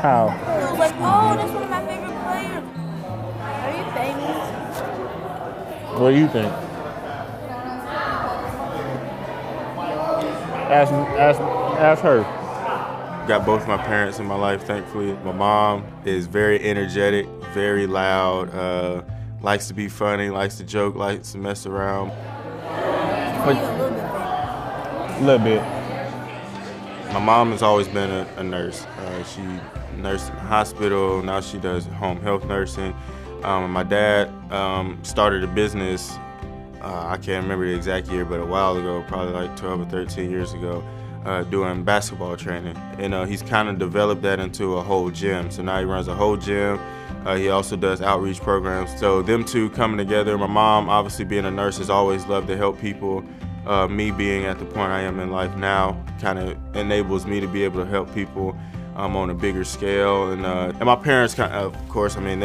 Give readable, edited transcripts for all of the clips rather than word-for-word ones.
How? It was like, oh, that's one of my favorite players. Are you famous? What do you think? Ask her. Got both my parents in my life, thankfully. My mom is very energetic, very loud, likes to be funny, likes to joke, likes to mess around. A little bit. My mom has always been a nurse. She nursed in the hospital, now she does home health nursing. My dad started a business, I can't remember the exact year, but a while ago, probably like 12 or 13 years ago, doing basketball training. And he's kind of developed that into a whole gym. So now he runs a whole gym. He also does outreach programs. So them two coming together. My mom, obviously being a nurse, has always loved to help people. Me being at the point I am in life now kind of enables me to be able to help people on a bigger scale. And my parents, of course, I mean,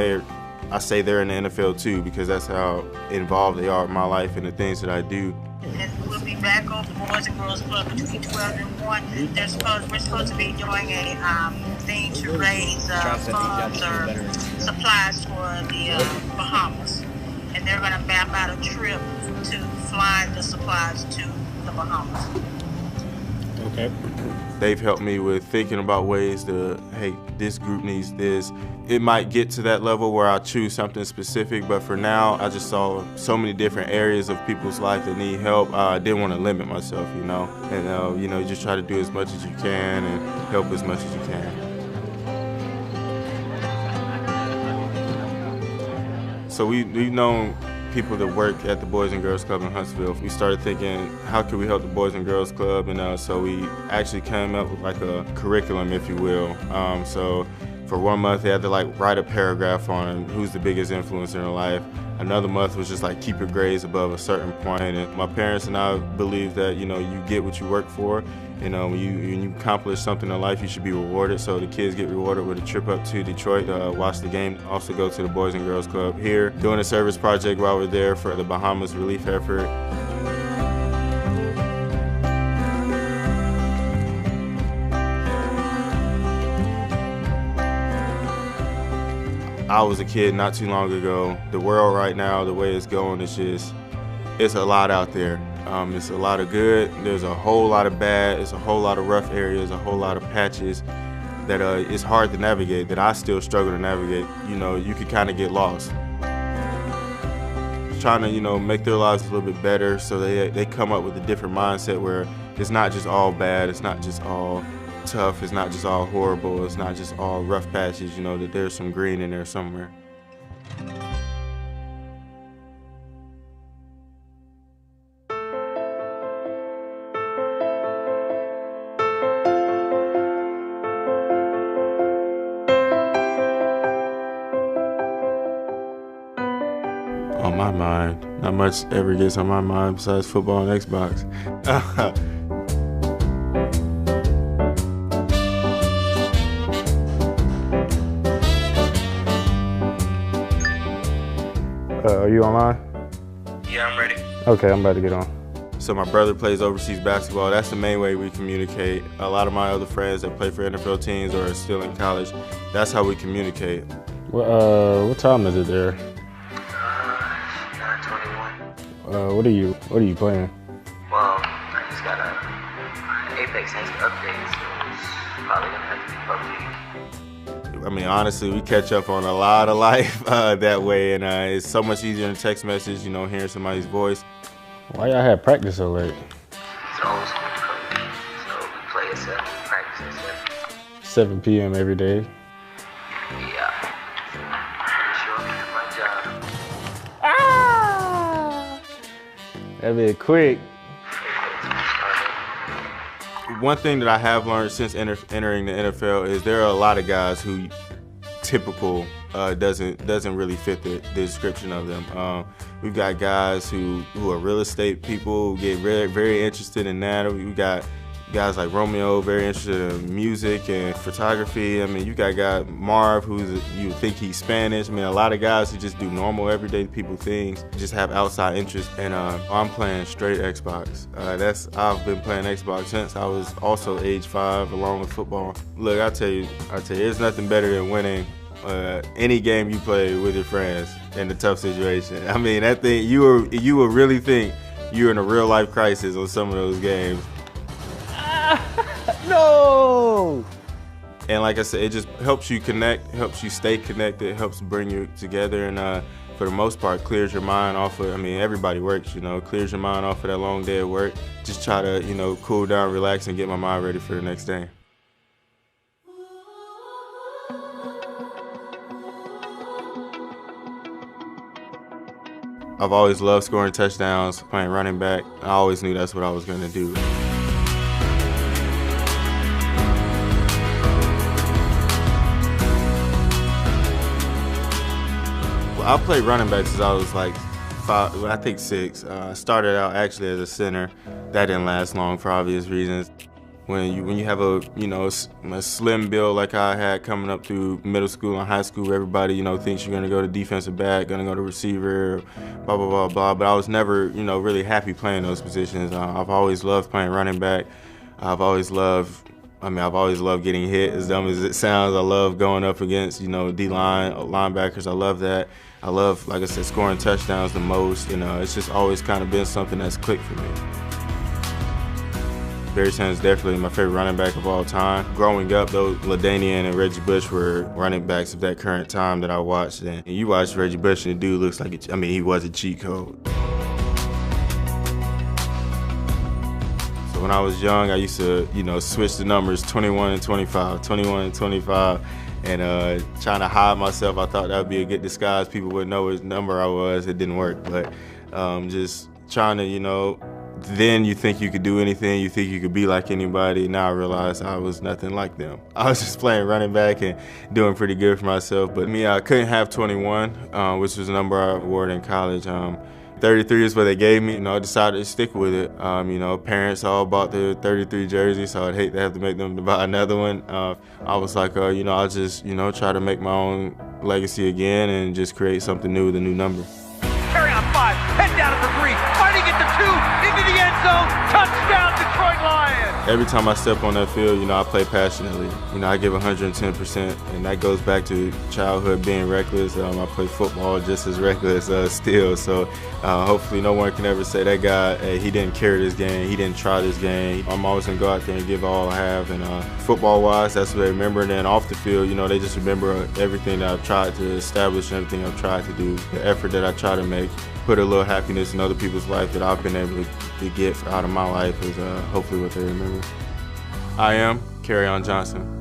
I say they're in the NFL too, because that's how involved they are in my life and the things that I do. And we'll be back on the Boys and Girls Club between 12 and 1. We're supposed to be doing a thing to raise funds or supplies for the Bahamas. And they're going to map out a trip to fly the supplies to the Bahamas. Okay. They've helped me with thinking about ways to, hey, this group needs this. It might get to that level where I choose something specific, but for now, I just saw so many different areas of people's life that need help. I didn't want to limit myself, you know, and you know, just try to do as much as you can and help as much as you can. So we've known people that work at the Boys and Girls Club in Huntsville. We started thinking, how could we help the Boys and Girls Club? And so we actually came up with like a curriculum, if you will. So for 1 month, they had to like write a paragraph on who's the biggest influencer in their life. Another month was just like keep your grades above a certain point. And my parents and I believe that, you know, you get what you work for. You know, when you accomplish something in life, you should be rewarded. So the kids get rewarded with a trip up to Detroit to watch the game. Also go to the Boys and Girls Club here, doing a service project while we're there for the Bahamas relief effort. I was a kid not too long ago. The world right now, the way it's going, it's a lot out there. It's a lot of good, there's a whole lot of bad, it's a whole lot of rough areas, a whole lot of patches that it's hard to navigate, that I still struggle to navigate. You know, you could kind of get lost. Trying to, you know, make their lives a little bit better so they come up with a different mindset where it's not just all bad, it's not just all tough, it's not just all horrible, it's not just all rough patches, you know, that there's some green in there somewhere. On my mind, not much ever gets on my mind besides football and Xbox. Are you online? Yeah, I'm ready. Okay, I'm about to get on. So my brother plays overseas basketball. That's the main way we communicate. A lot of my other friends that play for NFL teams or are still in college, that's how we communicate. What time is it there? 9:21. What are you playing? Well, I just got a Apex has updates, so it's probably gonna have to be PUBG. I mean, honestly, we catch up on a lot of life that way, and it's so much easier in text message, you know, hearing somebody's voice. Why y'all had practice so late? It's old school code, so we play at 7, practice at 7. 7 p.m. every day. Yeah, pretty sure I do my job. Ah! That be quick. One thing that I have learned since entering the NFL is there are a lot of guys who typical doesn't really fit the description of them. We've got guys who are real estate people who get very, very interested in that. We got, Guys like Romeo, very interested in music and photography. I mean, you got guy Marv, you would think he's Spanish. I mean, a lot of guys who just do normal, everyday people things, just have outside interest. And I'm playing straight Xbox. I've been playing Xbox since I was also age 5, along with football. Look, I tell you, there's nothing better than winning any game you play with your friends in a tough situation. I mean, that thing, you will really think you're in a real life crisis on some of those games. No! And like I said, it just helps you connect, helps you stay connected, helps bring you together, and for the most part, clears your mind off of, I mean, everybody works, you know, clears your mind off of that long day at work. Just try to, you know, cool down, relax, and get my mind ready for the next day. I've always loved scoring touchdowns, playing running back. I always knew that's what I was going to do. I played running back since I was like 5, I think 6. I started out actually as a center. That didn't last long for obvious reasons. When you have a slim build like I had coming up through middle school and high school, everybody thinks you're gonna go to defensive back, gonna go to receiver, blah blah blah blah. But I was never really happy playing those positions. I've always loved playing running back. I've always loved getting hit, as dumb as it sounds. I love going up against, D-line, linebackers. I love that. I love, like I said, scoring touchdowns the most. It's just always kind of been something that's clicked for me. Barry Sanders is definitely my favorite running back of all time. Growing up, though, LaDainian and Reggie Bush were running backs of that current time that I watched. And you watch Reggie Bush, and the dude looks like, he was a cheat code. When I was young, I used to, switch the numbers 21 and 25, 21 and 25, and trying to hide myself. I thought that would be a good disguise. People wouldn't know which number I was. It didn't work, but just trying to, then you think you could do anything. You think you could be like anybody. Now I realize I was nothing like them. I was just playing running back and doing pretty good for myself. But I couldn't have 21, which was a number I wore in college. 33 is what they gave me. I decided to stick with it. Parents all bought the 33 jersey, so I'd hate to have to make them to buy another one. I was like, I'll just, try to make my own legacy again and just create something new with a new number. Kerryon 5, head down at the 3, fighting at the 2, into the end zone, touchdown Detroit Lions! Every time I step on that field, I play passionately. I give 110%, and that goes back to childhood being reckless. I play football just as reckless still, so hopefully no one can ever say that guy, hey, he didn't carry this game, he didn't try this game. I'm always gonna go out there and give all I have, and football-wise, that's what they remember. And then off the field, they just remember everything that I've tried to establish and everything I've tried to do, the effort that I try to make, put a little happiness in other people's life that I've been able to get out of my life is hopefully what they remember. I am Kerryon Johnson.